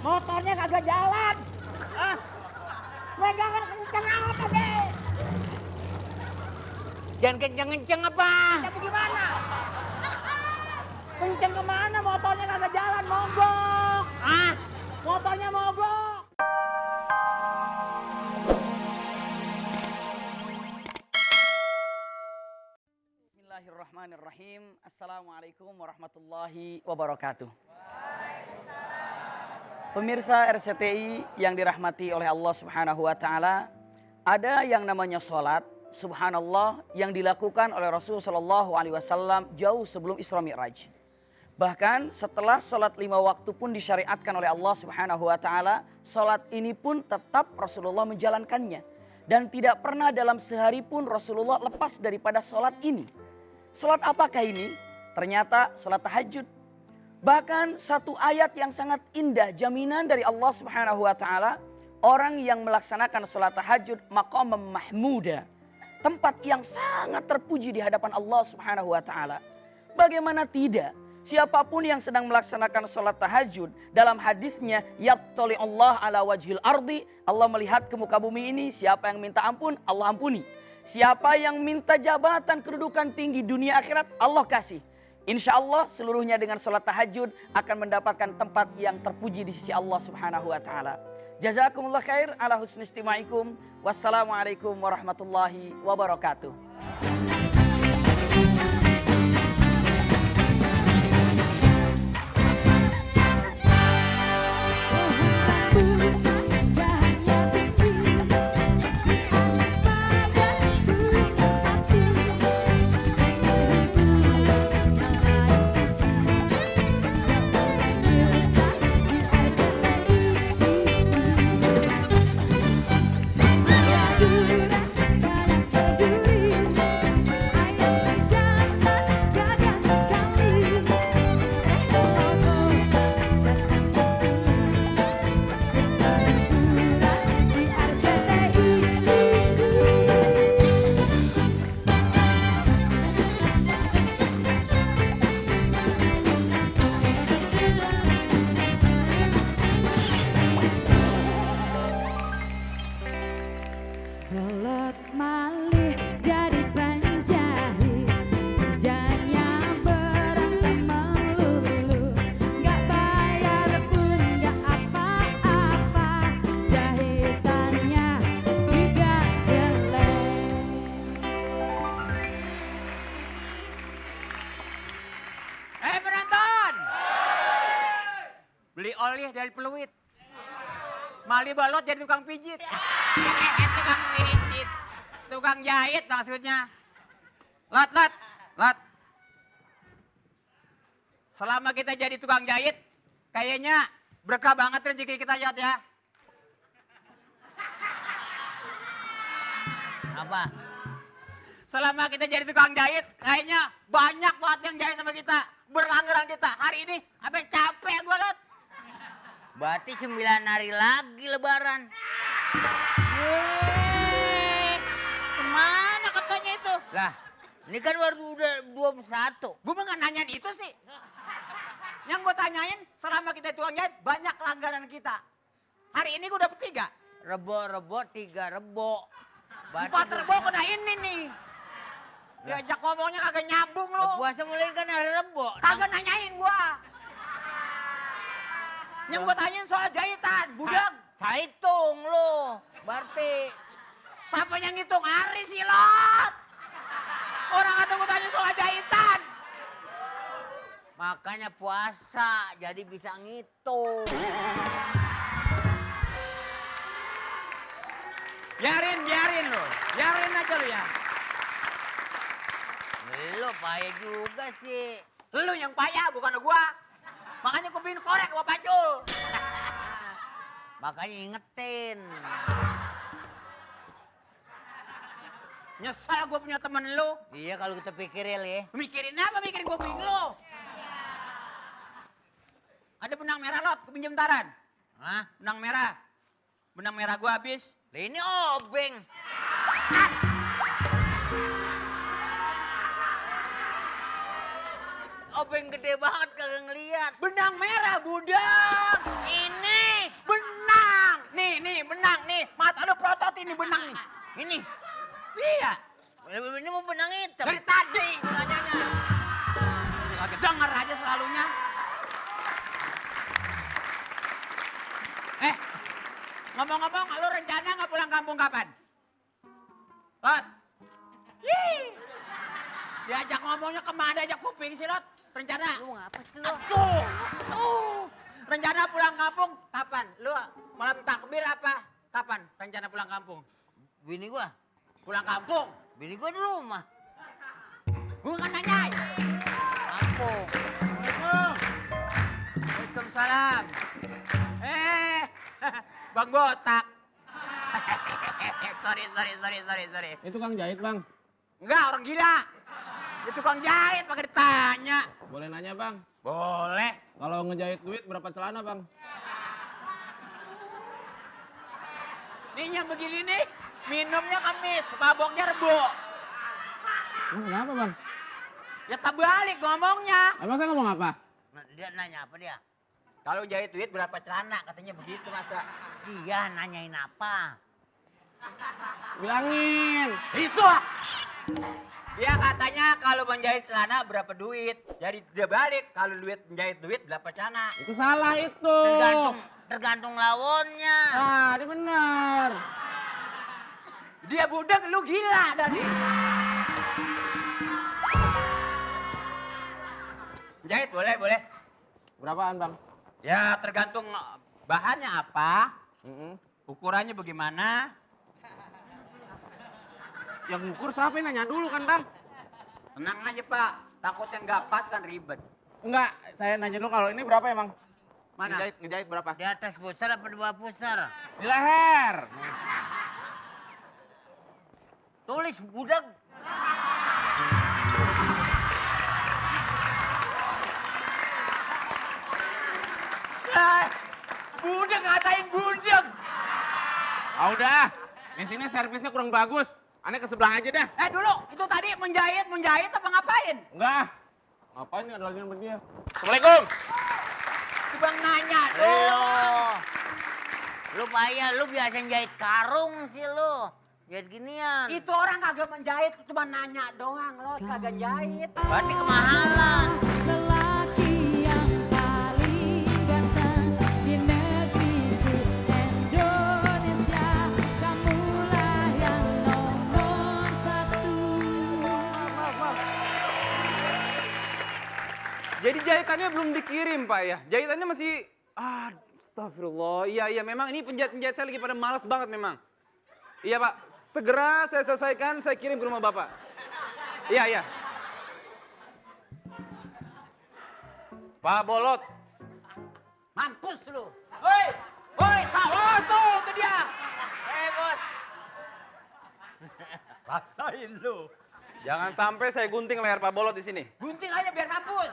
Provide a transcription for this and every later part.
Motornya kagak jalan. Ah, pegangan kenceng apa deh? Jangan kenceng-kenceng apa? Ya gimana? Kenceng kemana? Motornya kagak jalan, mogok. Ah, Motornya mogok. Bismillahirrahmanirrahim. Assalamualaikum warahmatullahi wabarakatuh. Pemirsa RCTI yang dirahmati oleh Allah Subhanahu wa taala, ada yang namanya salat, subhanallah, yang dilakukan oleh Rasul sallallahu alaihi wasallam jauh sebelum Isra Mi'raj. Bahkan setelah salat 5 waktu pun disyariatkan oleh Allah Subhanahu wa taala, salat ini pun tetap Rasulullah menjalankannya dan tidak pernah dalam sehari pun Rasulullah lepas daripada salat ini. Salat apakah ini? Ternyata salat tahajud. Bahkan satu ayat yang sangat indah, jaminan dari Allah Subhanahu wa taala, orang yang melaksanakan salat tahajud maqam mahmuda, tempat yang sangat terpuji di hadapan Allah Subhanahu wa taala. Bagaimana tidak? Siapapun yang sedang melaksanakan salat tahajud, dalam hadisnya yattali Allah ala wajhil ardi, Allah melihat ke muka bumi ini, siapa yang minta ampun, Allah ampuni. Siapa yang minta jabatan kedudukan tinggi dunia akhirat, Allah kasih. Insya Allah seluruhnya dengan salat tahajud akan mendapatkan tempat yang terpuji di sisi Allah Subhanahu wa taala. Jazakumullah khair ala husni istimaikum. Wassalamualaikum warahmatullahi wabarakatuh. Belot malih jadi penjahit, kerjanya berantem melulu, gak bayar pun gak apa-apa, jahitannya juga jelek. Penonton! Beli oli dari peluit. Mali balot jadi tukang pijit. Tukang pijit. Tukang jahit maksudnya. Lot. Selama kita jadi tukang jahit, kayaknya berkah banget rezeki kita ya. Apa? Selama kita jadi tukang jahit, kayaknya banyak banget yang jahit sama kita. Berlangganan kita. Hari ini, apa capek gue, Lot. Berarti 9 hari lagi lebaran. Kemana katanya itu? Lah, ini kan baru udah 21. Gue mah gak nanyain itu sih. Yang gue tanyain, selama kita tukang jahit, banyak langganan kita. Hari ini gue dapet 3. Rebo, 3 rebo. 4 rebo kena ini nih. Diajak ngomongnya kagak nyambung lu. Puasa mulai kan hari rebo. Kagak nanyain gue. Yang gue tanyain soal jahitan, budak. Saya hitung lu. Berarti. Siapa yang ngitung hari sih, Lot? Orang kata gue tanya soal jahitan. Makanya puasa, jadi bisa ngitung. Biarin lu. Biarin aja lu ya. Lu payah juga sih. Lu yang payah, bukan gua. Makanya gue bikin korek sama Pacul. Makanya ingetin. Nyesal gue punya temen lu. Iya kalau kita pikirin ya. Mikirin apa? Mikirin gue bingung lu. Ada benang merah, Lot. Gue pinjem taran. Hah? Benang merah. Benang merah gue habis. Lah ini obeng. Obeng gede banget kagak ngeliat. Benang merah, budak. Ini. Ngomong-ngomong, lu rencana nggak pulang kampung kapan? Lot. Diajak ngomongnya kemana aja kuping sih, Lot? Rencana? Lu ngapa sih lu? Rencana pulang kampung kapan? Lu malam takbir apa? Kapan rencana pulang kampung? Bini gua. Pulang kampung? Bini gua di rumah. Gua kan nanya. Kampung. Waalaikumsalam. Bang Botak. sorry. Itu Kang jahit, Bang. Enggak, orang gila. Itu tukang jahit pakai ditanya. Boleh nanya, Bang? Boleh. Kalau ngejahit duit berapa celana, Bang? Nih yang begini nih, minumnya kemis, maboknya rebo. Kenapa, Bang? Ya terbalik ngomongnya. Emang saya ngomong apa? Nah, dia nanya apa dia? Kalau jahit duit berapa celana, katanya begitu masa. Dia nanyain apa? Bilangin. Itu. Dia katanya kalau menjahit celana berapa duit. Jadi dia balik, kalau duit menjahit duit berapa celana. Itu salah itu. Tergantung lawannya. Ah, ini benar. Dia budak, lu gila tadi. Jahit boleh. Berapaan, Bang? Ya tergantung bahannya apa, Mm-mm. ukurannya bagaimana. Yang ngukur siapa yang nanya dulu kan, Bang? Tenang aja Pak, takutnya nggak pas kan ribet. Enggak, saya nanya dulu kalau ini berapa emang? Mana? Ngejahit berapa? Di atas pusar apa di bawah pusar? Di leher. Tulis budak. Budak ngatain budak. Ah udah, di sini servisnya kurang bagus. Aneh ke sebelah aja dah. Dulu, itu tadi menjahit apa ngapain? Enggak. Ngapain nih ada lagi sama dia? Assalamualaikum. Bang nanya Lo. dong. Lu payah, lu biasa jahit karung sih lu. Jahit ginian. Itu orang kagak menjahit, cuma nanya doang loh, kagak jahit. Berarti kemahalan. Lelaki yang paling ganteng di negeriku Indonesia, kamulah yang nomor satu. Jadi jahitannya belum dikirim Pak ya? Jahitannya masih... Astagfirullah. Iya memang ini penjahit-penjahit saya lagi pada malas banget memang. Iya Pak, segera saya selesaikan, saya kirim ke rumah Bapak. Iya. Pak Bolot. Mampus lu. Woi, tuh dia. Bos. Rasain lu. Jangan sampai saya gunting leher Pak Bolot di sini. Gunting aja biar mampus.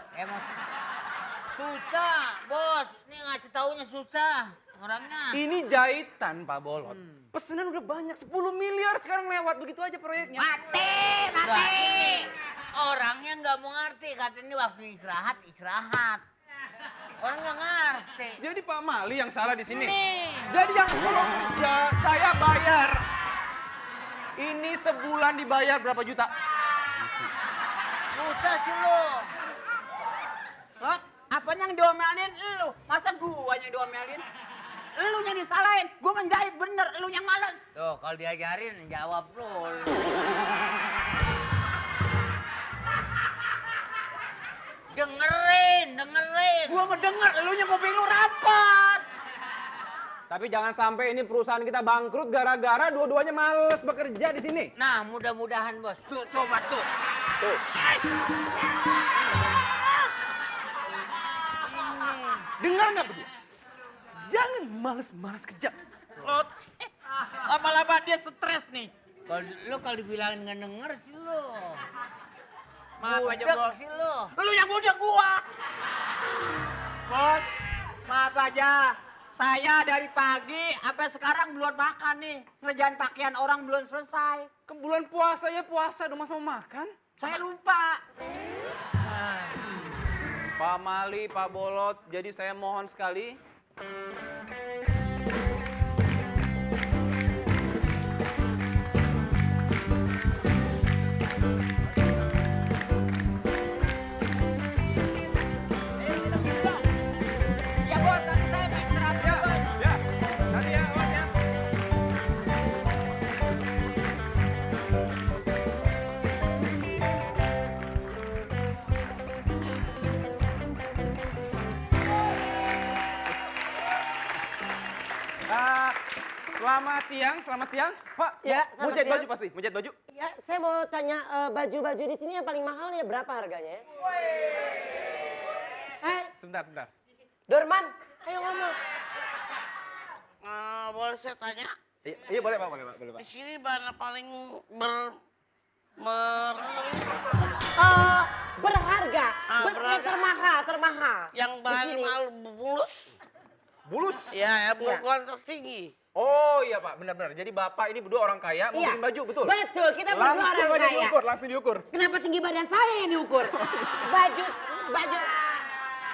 Susah, bos. Ini ngasih taunya susah orangnya. Ini jahitan Pak Bolot. Pesanan udah banyak, 10 miliar sekarang lewat. Begitu aja proyeknya. Mati. Enggak, ini orangnya nggak mau ngerti. Katanya waktu istirahat. Orang nggak ngerti. Jadi Pak Mali yang salah di sini. Nih. Jadi yang belum kerja, saya bayar. Ini sebulan dibayar berapa juta? Susah sih lu. Lot, apanya yang diomelin lu? Masa gua yang diomelin? Lu yang disalahin, gua menjahit bener, lu yang males. Tuh, kalau diajarin jawab lu. Dengerin. Gua mau denger, lu yang kuping lu rapat. Tapi jangan sampai ini perusahaan kita bangkrut gara-gara dua-duanya males bekerja di sini. Nah, mudah-mudahan bos. Tuh, coba tuh. Tuh. Dengar nggak berdua? Jangan males-males kerja. Lot, lama-lama dia stres nih. Kalau dibilangin nggak denger sih lu. Maaf aja Budak bos. sih lu. Lu yang budak gua. Bos, maaf aja. Saya dari pagi sampai sekarang belum makan nih. Ngerjain pakaian orang belum selesai. Ke bulan puasa ya puasa, udah masa mau makan. Saya lupa. Pak Mali, Pak Bolot, jadi saya mohon sekali. Ya bos, nanti saya mau istirahat dulu, bos. Ya, nanti ya, Mas ya. Selamat siang, selamat siang. Pak, Ya, mau selamat jahit siang. baju pasti, mau jahit baju. Ya, saya mau tanya baju-baju di sini yang paling mahal ya berapa harganya? Hai, Sebentar, sebentar. Dorman, ayo ngomong. Boleh saya tanya? Iya boleh Pak, boleh Pak, boleh Pak. Di sini mana paling Berharga, berharga. termahal. yang Di bahan sini. mahal bulus? Bulus. Ya, berkualitas tinggi. Oh iya Pak, benar-benar. Jadi Bapak ini berdua orang kaya, mau Iya. bikin baju, betul? Betul, kita berdua Langsung orang aja kaya. diukur, langsung diukur. Kenapa tinggi badan saya yang diukur? Baju.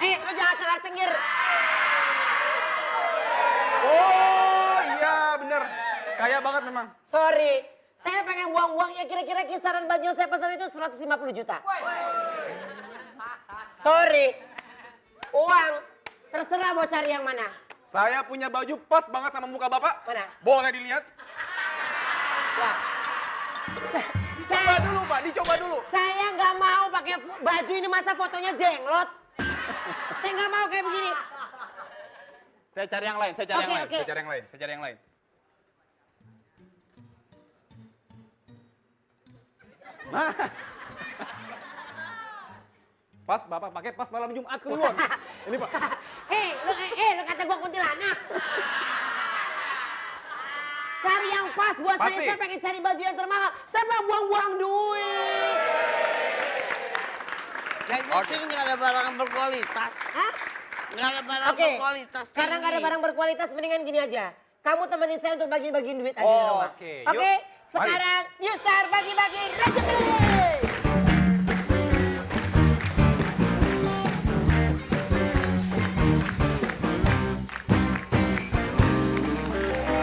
Lu jangan cengar-cengir. Oh iya benar. Kaya banget memang. Sorry, saya pengen buang-buang ya kira-kira kisaran baju yang saya pesan itu 150 juta. Sorry, uang terserah mau cari yang mana. Saya punya baju pas banget sama muka Bapak. Mana? Boleh dilihat? Ya. Coba dulu Pak, dicoba dulu. Saya nggak mau pakai baju ini masa fotonya jenglot. Saya nggak mau kayak begini. Saya cari yang lain, saya cari yang Oke, lain, oke. saya cari yang lain, saya cari yang lain. Nah. Pas Bapak pakai pas malam Jumat keluar. Ini Pak. Lu kata gua kuntilanak. Cari yang pas buat Pasti. saya pengen cari baju yang termahal. Saya mau buang-buang duit. Kayaknya sini nggak ada barang yang berkualitas. Hah? Nggak ada barang Oke, berkualitas karena nggak ada tinggi. barang berkualitas, mendingan gini aja. Kamu temenin saya untuk bagi-bagiin duit aja di Oh, rumah. oke. Oke, Yuk, sekarang you start bagi-bagi rezeki.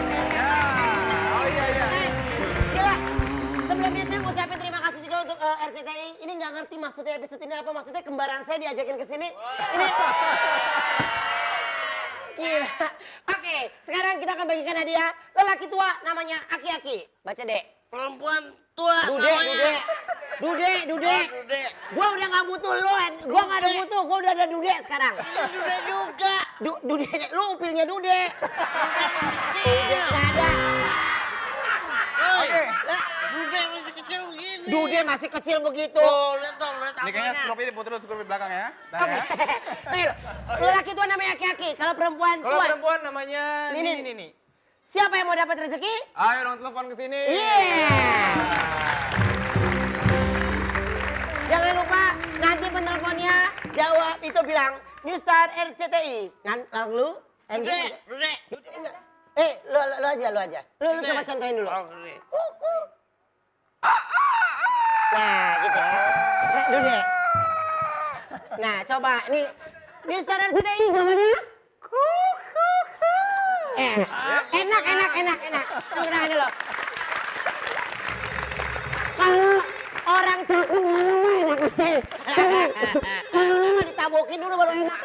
Oh iya iya. Gila, sebelumnya saya mau ucapin terima kasih juga untuk RCTI. Ini nggak ngerti maksudnya episode ini apa, maksudnya kembaran saya diajakin ke sini. Ini gila. Oke, sekarang kita akan bagikan hadiah. Lelaki tua namanya Aki-Aki. Baca dek. Perempuan tua Dude. namanya. Oh, Dude. Gua udah nggak butuh lo, gua nggak ada butuh, gua udah ada dude sekarang. Ini Dude juga. Dude, lu upilnya dude. Dude nggak ada. Hei, Dude masih kecil begini. Dude masih kecil begitu. Oh, lihat dong, lihat Ini kayaknya apanya. skrup ini putar dulu skrup di belakang ya. Nah, Oke. ya. Nih, lelaki tua namanya Aki-Aki. Kalau perempuan Kalau tua, perempuan namanya Nini. Nini. siapa yang mau dapat rezeki? Ayo dong telepon ke sini. Iya. Jangan lupa nanti penelponnya jawab itu bilang New Star RCTI. Lalu Dude. enggak. Lu aja. Lu coba contohin dulu. Oh, Dude. Kuku. Nah, gitu. Nah, Dude. Nah, coba nih New Star RCTI gimana? Kuku. Enak. Tunggu tangan dulu. Kalau orang cakep enak. Kalau ditabokin dulu baru enak.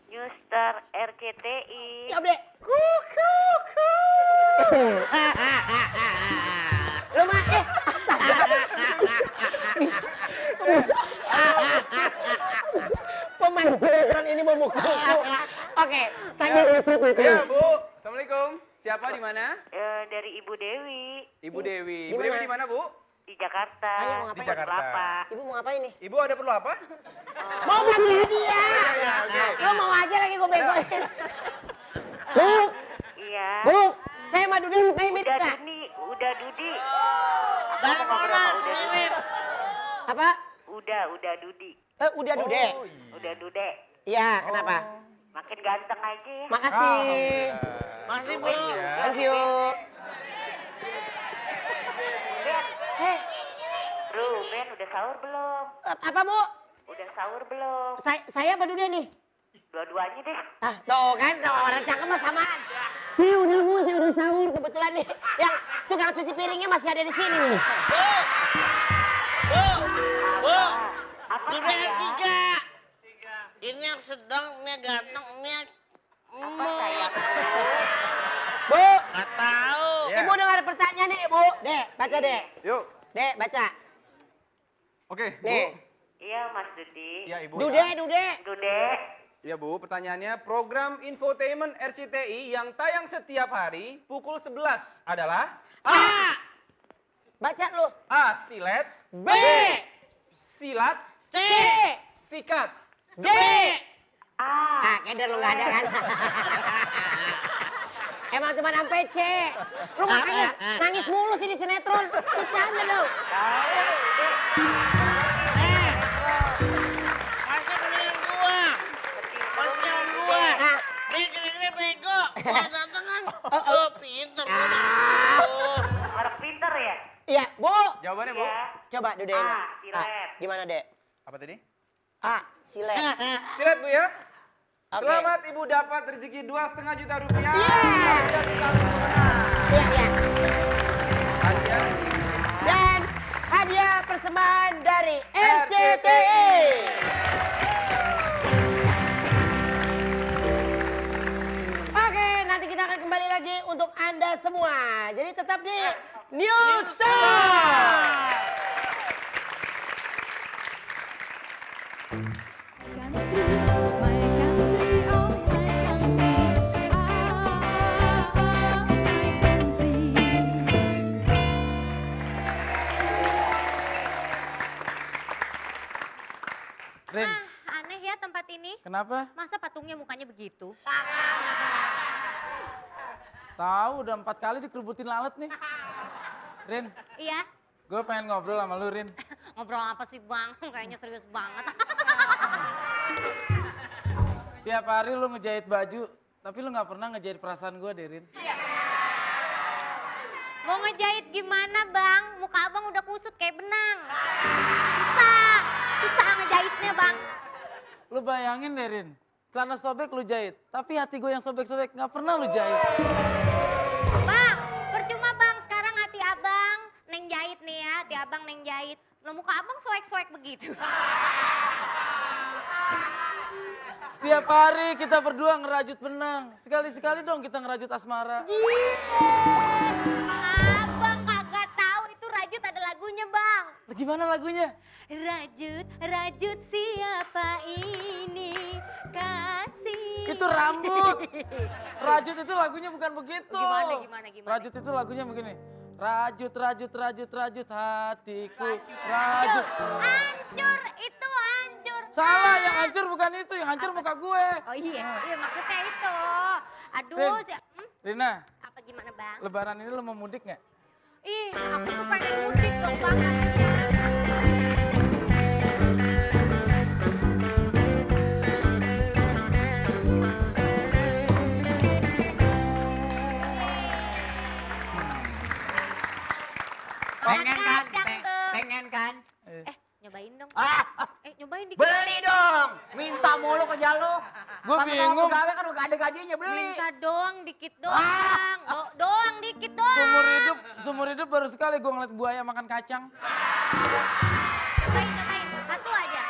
New Star RCTI. Jawab deh. Kuku. Lu mah pemain sinetron ini memukulku. Oke, tanya dulu siapa itu? Ya Bu, Assalamualaikum. Siapa di mana? Dari Ibu Dewi Ibu Dewi. Di Ibu Dewi mana? di mana Bu? di Jakarta. Ayo, mau Di ngapain? Jakarta. Kelapa. Ibu mau ngapain nih? Ibu ada perlu apa? Mau bagi hadiah. Iya, oke. Lu mau aja lagi gue begoin. Bu, Iya. Bu, saya sama Dude kayak mirip Udah nggak? udah Dudi. Dari Monas, mirip. Apa? Udah Dudi. Udah Dude. Oh, iya. Udah Dude. Iya, kenapa? Makin ganteng aja ya. Makasih. Masih, Bu. Thank you. Heh, Ben udah sahur belum? apa Bu? Udah sahur belum? Saya apa Dude nih? Dua-duanya deh. Ah, tuh kan, orang cakep mah samaan. Saya udah sahur kebetulan nih. Yang tukang cuci piringnya masih ada di sini nih. Bu. Apa Dude yang sayang? 3. Ini yang sedang, ini yang ganteng, ini yang... Apa sayang? Bu, Nggak tahu. Ya. Ibu dengar pertanyaan nih, Bu. Dek, baca Dek. Yuk. Dek, baca. Oke, Bu. Nih. Iya Mas Dudi. Iya, Ibu. Dude. Dude. Ya Bu, pertanyaannya program infotainment RCTI yang tayang setiap hari pukul 11 adalah A. Baca lu. A. Silet, B. silat, C. sikat. D. Ah, keder lu nggak ada kan? Emang cuma sampai C. Lu makanya nangis mulu sih di sinetron. Bercanda dong. Masa beneran gua? Masnya gua. Nih gini-gini bego. Gua ganteng kan? Oh, pinter. Orang pinter ya? Iya, Bu. Jawabannya Bu. Iya. Coba Dede. A. Silet. Gimana, Dek? Apa tadi? A. Silet. Silet Bu ya. Oke. Selamat Ibu dapat rezeki 2,5 juta rupiah. Iya. Jadi kamu pemenang. Iya, iya. Hadiah. Dan hadiah persembahan dari RCTI. Oke, nanti kita akan kembali lagi untuk Anda semua. Jadi tetap di News Star. My country, oh my country, ah, my country. Rin, Aneh ya tempat ini. kenapa? Masa patungnya mukanya begitu? Tahu udah 4 kali dikerubutin lalat nih. Rin, Iya. gue pengen ngobrol sama lu, Rin. Ngobrol apa sih bang? Kayaknya serius banget. Tiap hari lu ngejahit baju, tapi lu nggak pernah ngejahit perasaan gue deh, Rin. Mau ngejahit gimana bang? Muka abang udah kusut kayak benang. Susah. Susah ngejahitnya bang. Lu bayangin deh, Rin. Celana sobek lu jahit, tapi hati gue yang sobek-sobek nggak pernah lu jahit. Bang, percuma bang. Sekarang hati abang neng jahit nih ya. Hati abang neng jahit. Lo muka abang soek-soek begitu. Tiap hari kita berdua ngerajut benang. Sekali-sekali dong kita ngerajut asmara. Abang kagak tahu itu rajut ada lagunya bang. Gimana lagunya? Rajut, rajut siapa ini kasih. Itu rambut. Rajut itu lagunya bukan begitu. Gimana? Rajut itu lagunya begini. Rajut, rajut, rajut, rajut hatiku. Rajut. Hancur, itu hancur. Salah, yang hancur bukan itu. Yang hancur muka gue. Oh iya maksudnya itu. Aduh, Rin. Rina, apa gimana bang? lebaran ini lo mau mudik nggak? Ih, aku tuh pengen mudik dong banget. Pengen kan? Cakep. Pengen kan? Nyobain dong. Ah, Nyobain dikit. beli dong. Minta mulu kerja lu. Gue bingung. Pegawai kan udah ada gajinya beli. Minta doang, dikit doang. Doang, dikit doang. Sumur hidup baru sekali gue ngeliat buaya makan kacang. Nyobain. Satu aja.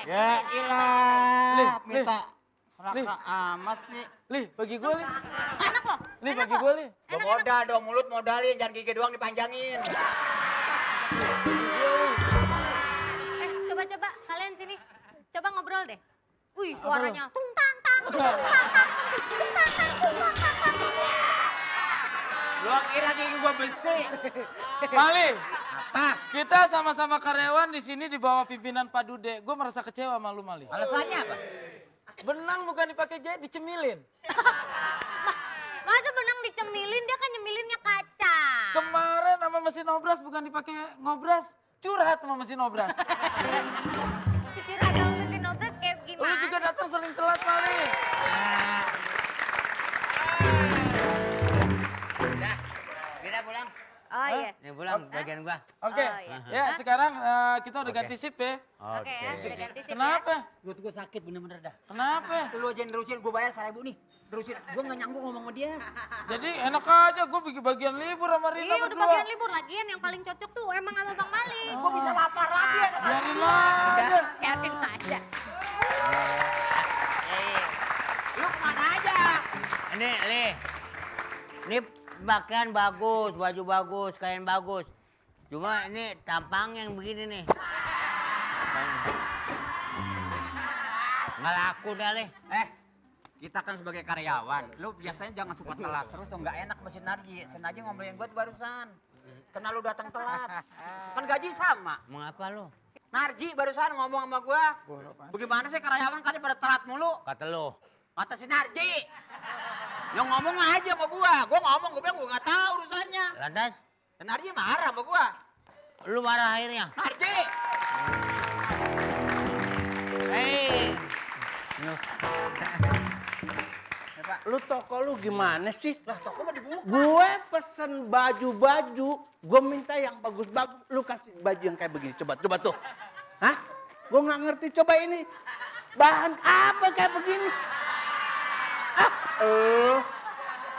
Ya ilah. Lih, Minta Lih. serak amat sih. Lih, bagi gue, Lih. Enak loh. Lih, bagi gue, Lih. Modal dong, mulut modalin, jangan gigi doang dipanjangin. Coba kalian sini. Coba ngobrol deh. Wih, suaranya tung tang tang. Tung tang tang. Tung tang tang. Tung tang tang. Lu kira gigi gua besi. Mali, Apa? kita sama-sama karyawan di sini di bawah pimpinan Pak Dude. Gue merasa kecewa sama lu, Mali. Alasannya apa? Benang bukan dipakai jahit, dicemilin. Masa benang dicemilin, dia kan nyemilinnya kaca. Kemarin sama mesin obras bukan dipakai ngobras, curhat sama mesin obras. Cucur atau mesin obras kayak Lu gimana? juga datang sering telat, Mali. Udah, kita pulang. Oh iya. Ya pulang, bagian gua. Oke, Oh, iya. ya sekarang kita udah ganti sip ya. Oke ya, udah ganti sip ya. Kenapa? Perut gue sakit bener-bener dah. Kenapa? Lu aja nerusin, gue bayar 1.000 nih. Terusin, gue gak nyanggup ngomong sama dia. Jadi enak aja, gue bikin bagian libur sama Rina Iya udah berdua. bagian libur lagian yang paling cocok tuh emang sama Bang Mali. Gue bisa lapar lagi ya. Biarin aja. Biarin aja. Lu kemana aja? Ini pakaian bagus, baju bagus, kain bagus. Cuma ini tampang yang begini nih. Nggak laku dah, Le. Kita kan sebagai karyawan, lu biasanya jangan suka telat terus tuh, nggak enak sama si Narji. Si Narji ngomongin gue tuh barusan. Karena lu datang telat. Kan gaji sama. Mengapa lu? Narji barusan ngomong sama gue. Bagaimana sih karyawan kan pada telat mulu? Kata lu. Kata si Narji. Yang ngomong aja sama gue. Gue ngomong, gue bilang gue nggak tahu urusannya. Lantas, Si Narji marah sama gue. lu marah akhirnya. Narji! Hei. Lu toko lu gimana sih? Lah toko mah dibuka. Gue pesen baju-baju, gue minta yang bagus-bagus. Lu kasih baju yang kayak begini, coba tuh. Hah? Gue nggak ngerti, coba ini. Bahan apa kayak begini?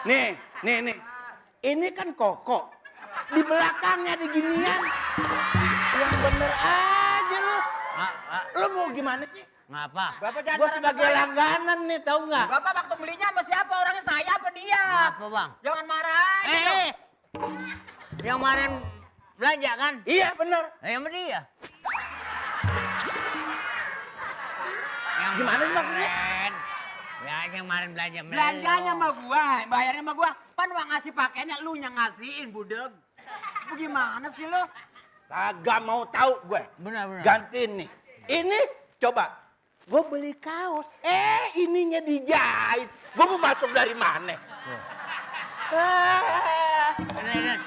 Nih. Ini kan koko. Di belakangnya ada ginian. Yang bener aja lu. Lu mau gimana sih? Ngapa? Bapak jangan Gue marah sama sebagai saya. langganan nih, tahu nggak? Bapak waktu belinya sama siapa? Orangnya saya apa dia? Ngapa, Bang? Jangan marah aja dong. Yang kemarin belanja kan? Iya bener. Yang sama dia. Yang Gimana sih maksudnya? kemarin. Ya, yang kemarin belanja melo. Belanjanya sama gua, bayarnya sama gua. Pan uang ngasih pakainya lu yang ngasihin, budeg. Gimana sih lu? Kagak mau tahu gue. Benar. Gantiin nih. Ini coba. Gue beli kaos. Ininya dijahit. Gue mau masuk dari mana? Benar.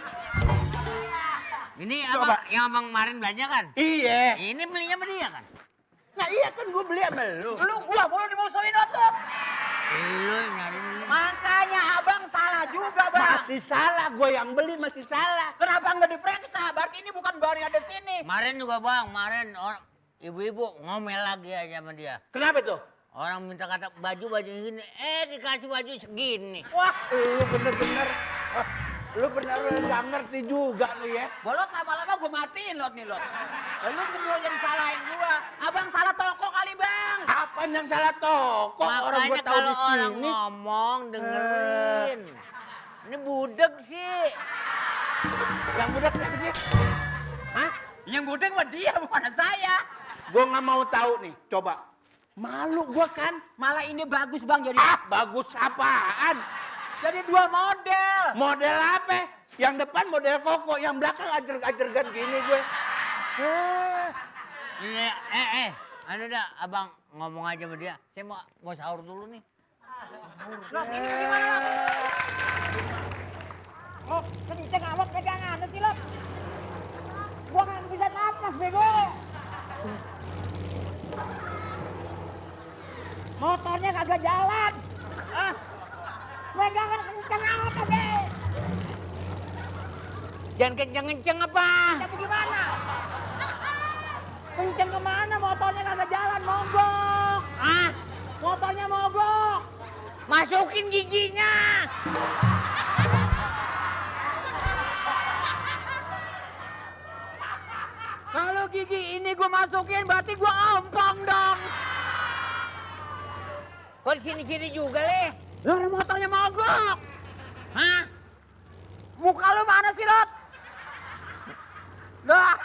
Ini Coba. abang, yang abang kemarin belanja kan? Iya. Ini belinya sama dia kan? Nah iya kan gue beli sama lu. Lu gua mulu dimusuhin tuh. Lu nyari dulu. Makanya abang salah juga, Bang. Masih salah. Gue yang beli masih salah. Kenapa nggak diperiksa? Berarti ini bukan baru ada di sini. Kemarin juga bang, kemarin ibu-ibu ngomel lagi aja sama dia. Kenapa tuh? Orang minta kata baju gini, dikasih baju segini. Wah, Lu bener-bener. Lu bener-bener gak ngerti juga lu ya. bolot lama-lama gua matiin lot nih lot. Lu semua jadi salahin gua. Abang salah toko kali, Bang. Apaan yang salah toko? Orang gue Makanya tahu kalau di orang sini. ngomong dengerin. Ini budek sih. Yang udah siapa sih? Hah? Yang budeg mah dia, bukan saya. Gue nggak mau tahu nih. Coba. Malu gue kan. Malah ini bagus, Bang. Jadi Bagus apaan? jadi dua model. Model apa? Yang depan model koko, yang belakang ajer-ajergan gini gue. Ini, anu dah, abang ngomong aja sama dia. Saya mau sahur dulu nih. Lot, ini gimana, Lot? Oh, kenceng amat pegangan, nanti Lot. Gua nggak bisa napas, bego. Motornya kagak jalan. Pegangan kenceng amat aja. Jangan kenceng-kenceng apa? Tapi gimana? Kenceng kemana? Motornya kagak jalan, mogok. Motornya mogok. Masukin giginya. Kalau gigi ini gua masukin berarti gua ompong dong. Kok di sini-sini juga, Le? Lah motornya mogok. Hah? Muka lu mana sih, Lot? Dah.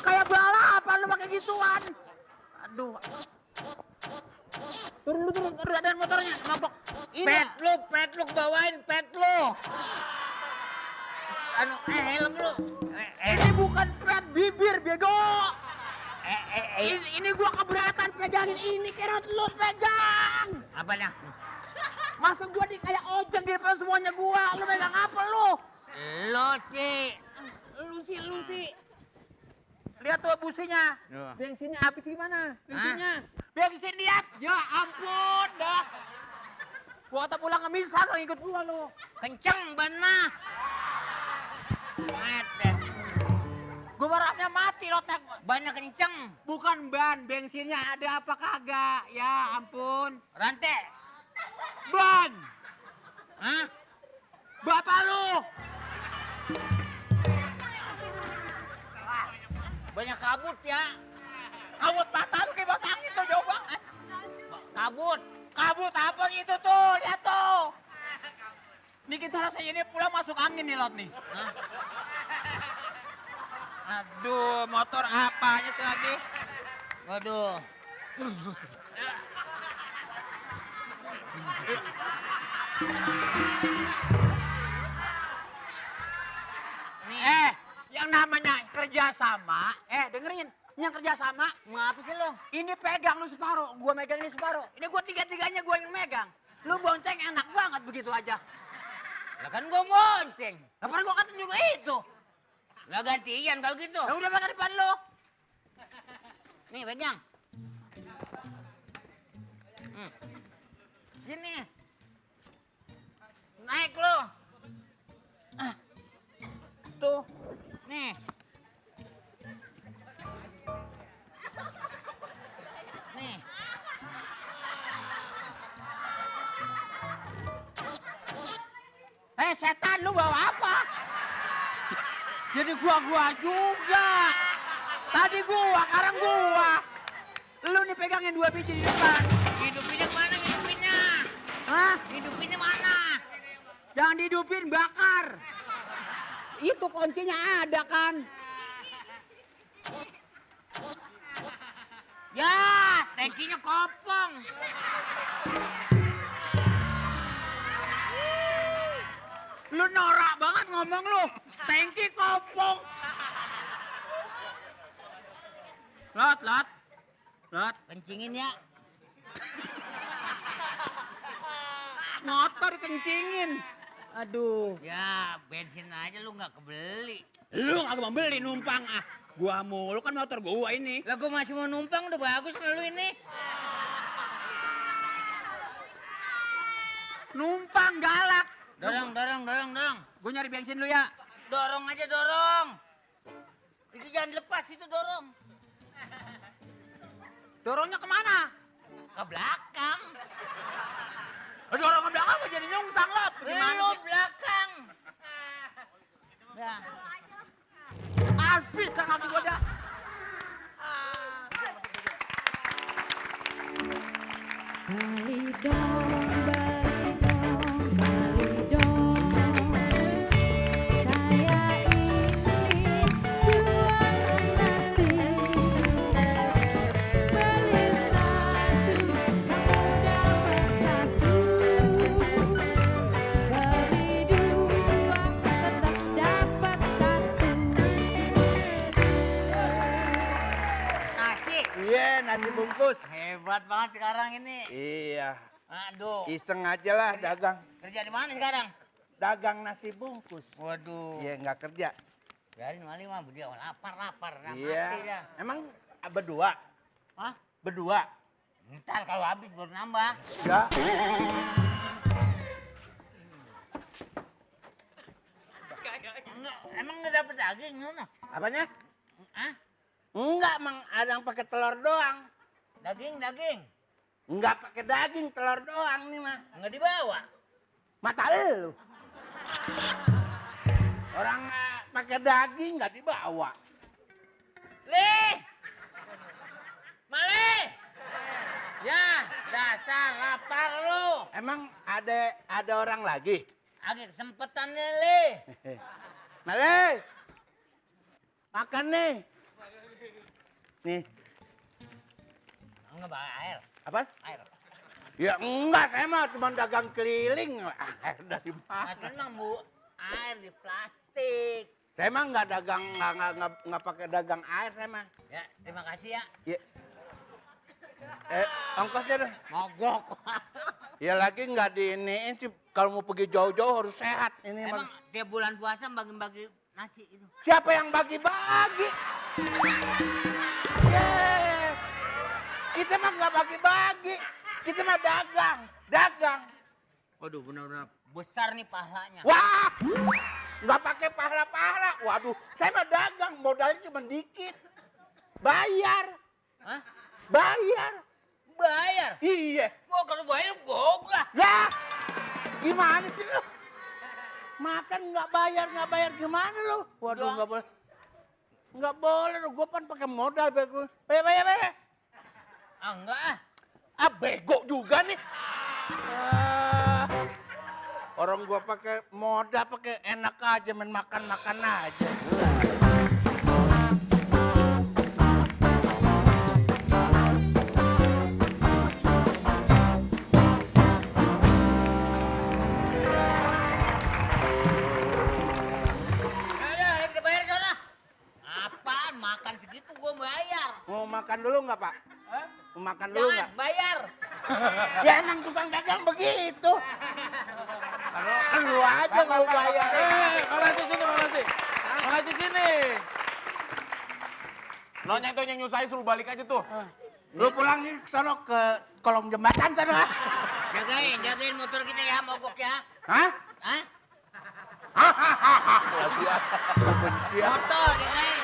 Kayak balapan lu pakai gituan. Aduh. Turun ada motornya, mogok. Pet lu bawain pet lu. Anu, helm lu. Ini bukan pet bibir, bego. Ini gua keberatan pegangin ini, kerot lu pegang. Apanya? Masa gua kayak ojek di depan semuanya gua. Lu megang apa lu? Lo sih. Lu sih. Lihat tuh businya. Ya. Bensinnya habis gimana? Bensinnya. Bensin lihat. Ya ampun, dah. Gua kata pulang ngemisah kalau ikut gua lu. Kenceng ban mah. Deh. Gua barangnya mati lotek. Bannya kenceng. Bukan ban, bensinnya ada apa kagak? Ya ampun. Rantai. Ban. Hah? Bapak lu. Banyak kabut ya. Kabut mata lu kayak bahasa angin tuh jauh banget. Kabut. Kabut apa gitu tuh? Lihat tuh. Nih kita rasanya ini pulang masuk angin nih lot nih. Hah? Aduh, motor apanya sih lagi? Waduh. Yang namanya kerjasama, dengerin, yang kerjasama, Ngapa sih lo? ini pegang lu separuh, gua megang ini separuh. Ini gua tiga-tiganya gua yang megang. Lu bonceng enak banget begitu aja. Lah kan gua bonceng. Lapan gua kata juga itu. Lah gantian kalau gitu. Ya udah pegang depan lu. Nih pegang. Sini. Naik lo. Tuh. Nih. Nih. Setan lu bawa apa? Jadi gua juga. Tadi gua, sekarang gua. Lu nih pegangin 2 biji di depan. Hidupinnya mana hidupinnya? Hah? Hidupinnya mana? Jangan dihidupin, bakar. Itu kuncinya ada kan? Ya, tangkinya kopong. Lu norak banget ngomong lu. Tangki kopong. Lot. Kencingin ya. Motor kencingin. Aduh. Ya, bensin aja lu nggak kebeli. Lu nggak mau beli numpang ah. Gua mulu kan motor gua ini. Lah gua masih mau numpang udah bagus lu ini. Numpang galak. Dorong. Gua nyari bensin lu ya. Dorong aja dorong. Itu jangan lepas itu dorong. Dorongnya kemana? Ke belakang. Dorong ke belakang gua jadi nyungsang lot. Gimana Lu sih? belakang. Ya. Habis kan kaki gua dah. Bali dong, Bali dong. Saya ingin jualan nasi. Beli satu, kamu dapat satu. Beli dua, tetap dapat satu. Nasi. Iya, nasi bungkus. Hebat banget sekarang ini. Iya, Aduh. iseng aja lah dagang. Kerja di mana sekarang? Dagang nasi bungkus. Waduh. Iya, nggak kerja. Biarin Mali mah dia lapar. Nah, Iya. mati dah. Emang berdua? Hah? Berdua? Ntar kalau habis baru nambah. Enggak. Emang nggak dapet daging mana? Apanya? Hah? Enggak, Mang. Ada yang pakai telur doang. Daging. Enggak pakai daging, telur doang nih mah. Nggak dibawa. Mata lu. Orang pakai daging nggak dibawa. Mali! Ya, dasar lapar lu. Emang ada orang lagi? Agak kesempetan nih, Li. Male. Makan nih. Nih, Enggak bawa air. apa? Air. Ya enggak, saya mah cuma dagang keliling. Air dari Nah, mana? memang Bu, air di plastik. Saya mah nggak dagang, nggak pakai dagang air saya mah. Ya, terima kasih ya. Ya. Ongkosnya deh. Mogok. Ya lagi nggak diiniin sih. Kalau mau pergi jauh-jauh harus sehat ini Emang mah. tiap bulan puasa bagi-bagi nasi itu. Siapa yang bagi-bagi? Yeay. Kita mah nggak bagi-bagi. Kita mah dagang. Waduh, benar-benar besar nih pahalanya. Wah, nggak pakai pahala-pahala. Waduh, saya mah dagang, modalnya cuma dikit. Bayar, Hah? bayar. Bayar? Iya. Mau kalau bayar gogah. Lah, gimana sih lu? Makan nggak bayar gimana lu? Waduh, Udah. nggak boleh. Nggak boleh lu, gue pan pakai modal. Bayar. Ah, enggak ah. Ah, bego juga nih. Orang gua pakai modal, pakai enak aja, main makan aja. makan dulu Jangan, nggak? bayar. Ya emang tukang dagang begitu. Lu aja mau bayar. Makasih sini, makasih. Makasih sini. Nyonya itu yang nyusahin suruh balik aja tuh. Lu pulang nih ke sono ke kolong jembatan sana. Jagain motor kita ya, mogok ya. Hah? Hah? Benci ya. Motor, jagain.